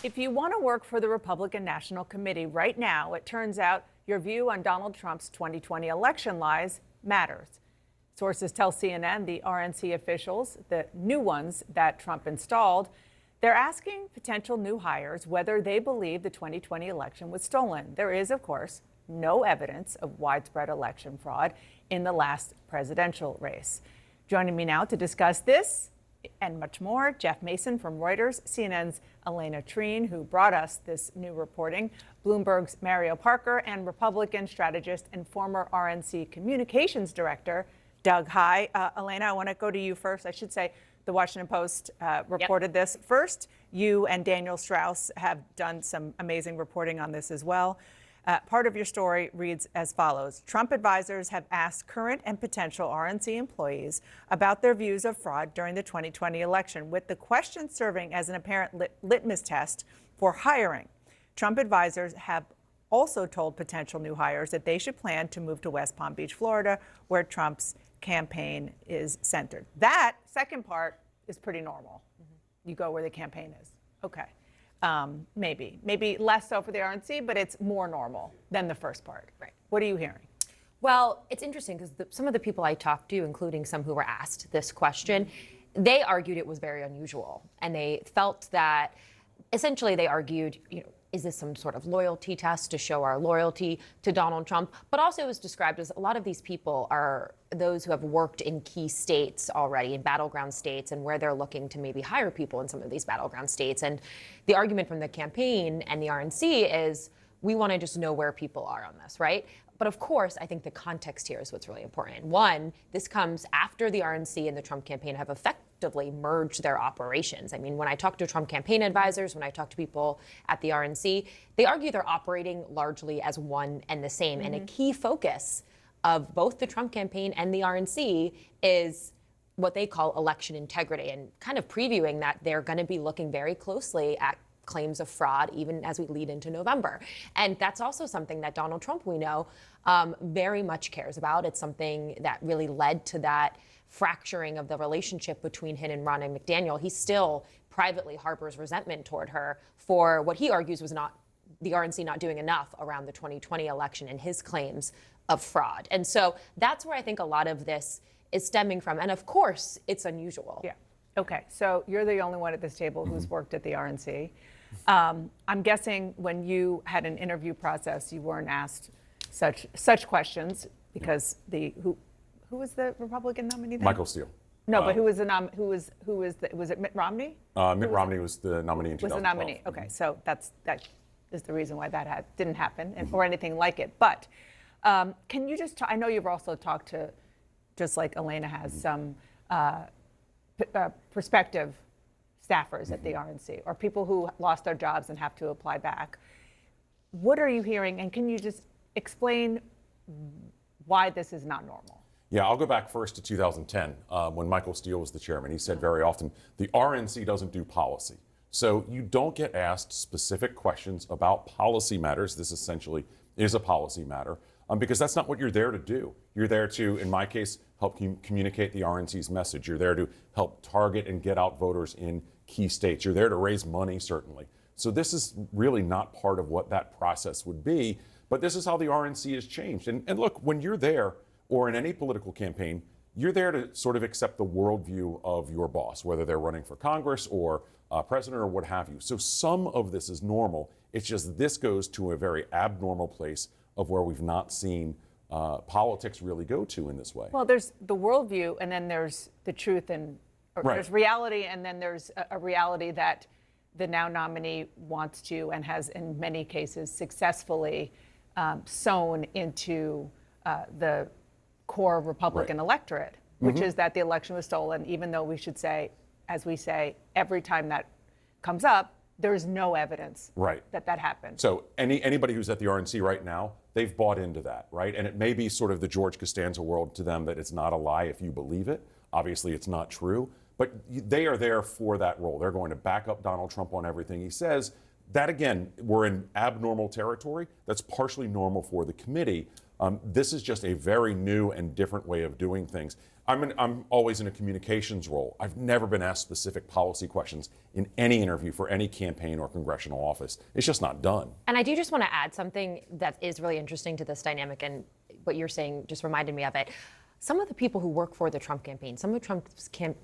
If you want to work for the Republican National Committee right now, it turns out your view on Donald Trump's 2020 election lies matters. Sources tell CNN the RNC officials, the new ones that Trump installed, they're asking potential new hires whether they believe the 2020 election was stolen. There is, of course, no evidence of widespread election fraud in the last presidential race. Joining me now to discuss this and much more, Jeff Mason from Reuters, CNN's Elena Treen, who brought us this new reporting, Bloomberg's Mario Parker, and Republican strategist and former RNC communications director, Doug Heye. Elena, I want to go to you first. I should say the Washington Post reported this first. You and Daniel Strauss have done some amazing reporting on this as well. Part of your story reads as follows. Trump advisors have asked current and potential RNC employees about their views of fraud during the 2020 election, with the question serving as an apparent litmus test for hiring. Trump advisors have also told potential new hires that they should plan to move to West Palm Beach, Florida, where Trump's campaign is centered. That second part is pretty normal. You go where the campaign is. Okay. Maybe less so for the RNC, but it's more normal than the first part. Right. What are you hearing? Well, it's interesting because some of the people I talked to, including some who were asked this question, they argued it was very unusual. And they felt that, essentially they argued, is this some sort of loyalty test to show our loyalty to Donald Trump? But also it was described as a lot of these people are those who have worked in key states already, in battleground states, and where they're looking to maybe hire people in some of these battleground states. And the argument from the campaign and the RNC is we want to just know where people are on this, right? But of course, I think the context here is what's really important. One, this comes after the RNC and the Trump campaign have effectively merged their operations. I mean, when I talk to Trump campaign advisors, when I talk to people at the RNC, they argue they're operating largely as one and the same. And a key focus of both the Trump campaign and the RNC is what they call election integrity, and kind of previewing that they're going to be looking very closely at claims of fraud even as we lead into November. And that's also something that Donald Trump, we know, very much cares about. It's something that really led to that fracturing of the relationship between him and Ronna McDaniel. He still privately harbors resentment toward her for what he argues was not the RNC not doing enough around the 2020 election and his claims of fraud. And so that's where I think a lot of this is stemming from. And of course, it's unusual. Yeah. Okay. So you're the only one at this table who's worked at the RNC. I'm guessing when you had an interview process, you weren't asked such questions because who was the Republican nominee then? Michael Steele. No, but who was was it Mitt Romney? Mitt Romney was the nominee in 2012. Was the nominee. Okay, so that is the reason why that didn't happen or anything like it. But can you just I know you've also talked to, just like Elena has, some prospective staffers at the RNC or people who lost their jobs and have to apply back. What are you hearing, and can you just explain why this is not normal? Yeah, I'll go back first to 2010 when Michael Steele was the chairman. He said very often, the RNC doesn't do policy. So you don't get asked specific questions about policy matters. This essentially is a policy matter because that's not what you're there to do. You're there to, in my case, help communicate the RNC's message. You're there to help target and get out voters in key states. You're there to raise money, certainly. So this is really not part of what that process would be, but this is how the RNC has changed. And look, when you're there, or in any political campaign, you're there to sort of accept the worldview of your boss, whether they're running for Congress or president or what have you. So some of this is normal. It's just this goes to a very abnormal place of where we've not seen politics really go to in this way. Well, there's the worldview, and then there's the truth, and Right. There's reality, and then there's a reality that the now nominee wants to and has, in many cases, successfully sown into the core Republican electorate, which is that the election was stolen, even though we should say, as we say, every time that comes up, there's no evidence that happened. So anybody who's at the RNC right now, they've bought into that, right? And it may be sort of the George Costanza world to them that it's not a lie if you believe it. Obviously, it's not true. But they are there for that role. They're going to back up Donald Trump on everything he says. That, again, we're in abnormal territory. That's partially normal for the committee. This is just a very new and different way of doing things. I'm always in a communications role. I've never been asked specific policy questions in any interview for any campaign or congressional office. It's just not done. And I do just want to add something that is really interesting to this dynamic, and what you're saying just reminded me of it. Some of the people who work for the Trump campaign, some of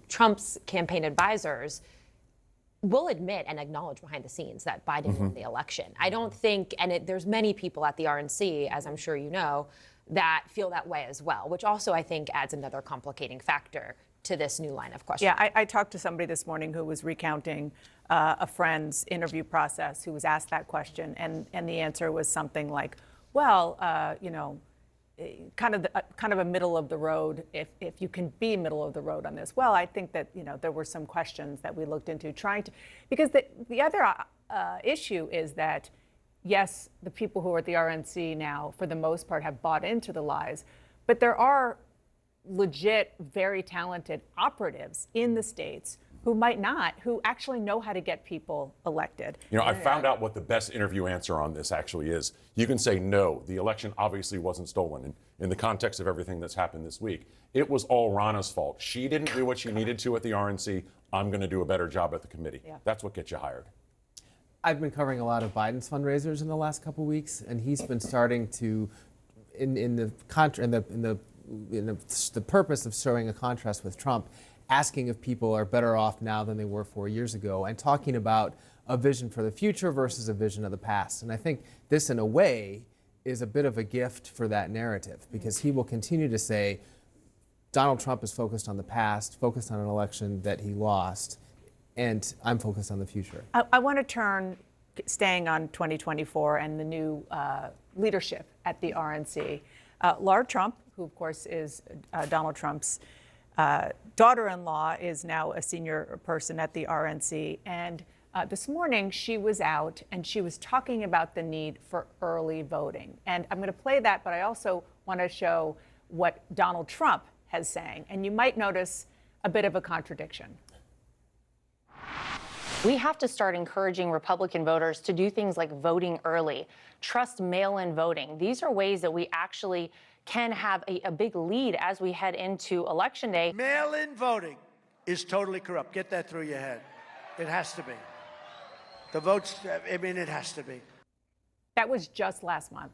Trump's campaign advisors, will admit and acknowledge behind the scenes that Biden won the election. I don't think, and there's many people at the RNC, as I'm sure you know, that feel that way as well, which also I think adds another complicating factor to this new line of questioning. Yeah, I talked to somebody this morning who was recounting a friend's interview process who was asked that question, and the answer was something like, well, kind of a middle of the road, if you can be middle of the road on this. Well, I think that there were some questions that we looked into because the other issue is that yes, the people who are at the RNC now, for the most part, have bought into the lies, but there are legit, very talented operatives in the states who might not, who actually know how to get people elected. I found out what the best interview answer on this actually is. You can say, no, the election obviously wasn't stolen. And in the context of everything that's happened this week, it was all Rana's fault. She didn't do what she needed to at the RNC. I'm going to do a better job at the committee. Yeah. That's what gets you hired. I've been covering a lot of Biden's fundraisers in the last couple of weeks, and he's been starting to, in the purpose of showing a contrast with Trump, asking if people are better off now than they were 4 years ago, and talking about a vision for the future versus a vision of the past. And I think this, in a way, is a bit of a gift for that narrative, because he will continue to say Donald Trump is focused on the past, focused on an election that he lost, and I'm focused on the future. I want to turn, staying on 2024 and the new leadership at the RNC. Laura Trump, who of course is Donald Trump's daughter-in-law, is now a senior person at the RNC. And this morning she was out and she was talking about the need for early voting. And I'm going to play that, but I also want to show what Donald Trump has saying. And you might notice a bit of a contradiction. We have to start encouraging Republican voters to do things like voting early, trust mail-in voting. These are ways that we actually can have a big lead as we head into Election Day. Mail-in voting is totally corrupt. Get that through your head. It has to be. The votes, it has to be. That was just last month.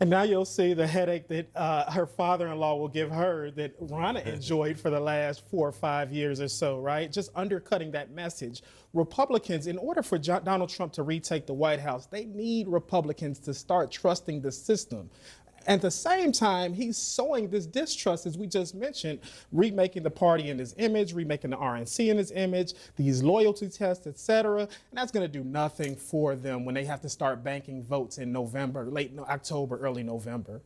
And now you'll see the headache that her father-in-law will give her that Rana enjoyed for the last 4 or 5 years or so, right? Just undercutting that message. Republicans, in order for Donald Trump to retake the White House, they need Republicans to start trusting the system. At the same time, he's sowing this distrust, as we just mentioned, remaking the party in his image, remaking the RNC in his image, these loyalty tests, et cetera. And that's going to do nothing for them when they have to start banking votes in November, late October, early November.